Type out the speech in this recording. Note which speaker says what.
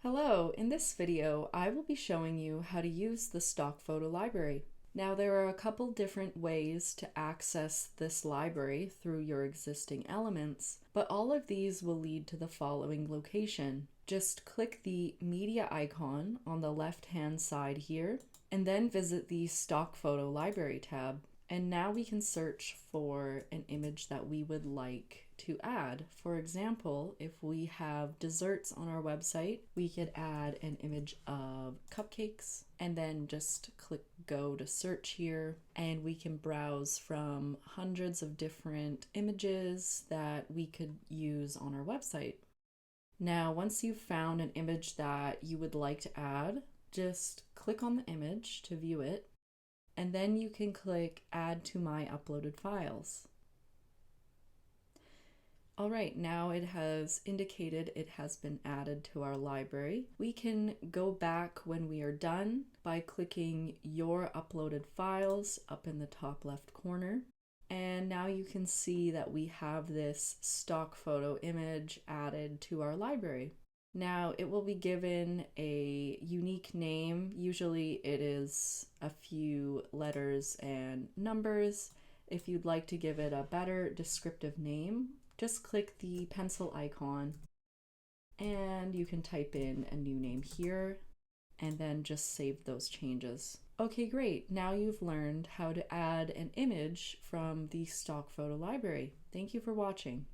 Speaker 1: Hello, in this video I will be showing you how to use the stock photo library. Now there are a couple different ways to access this library through your existing elements, but all of these will lead to the following location. Just click the media icon on the left hand side here and then visit the stock photo library tab. And now we can search for an image that we would like to add. For example, if we have desserts on our website, we could add an image of cupcakes and then just click go to search here, and we can browse from hundreds of different images that we could use on our website. Now, once you've found an image that you would like to add, just click on the image to view it, and then you can click Add to My Uploaded Files. Alright, now it has indicated it has been added to our library. We can go back when we are done by clicking Your Uploaded Files up in the top left corner. And now you can see that we have this stock photo image added to our library. Now it will be given a unique name. Usually it is a few letters and numbers. If you'd like to give it a better descriptive name, just click the pencil icon and you can type in a new name here and then just save those changes. Okay, great. Now you've learned how to add an image from the stock photo library. Thank you for watching.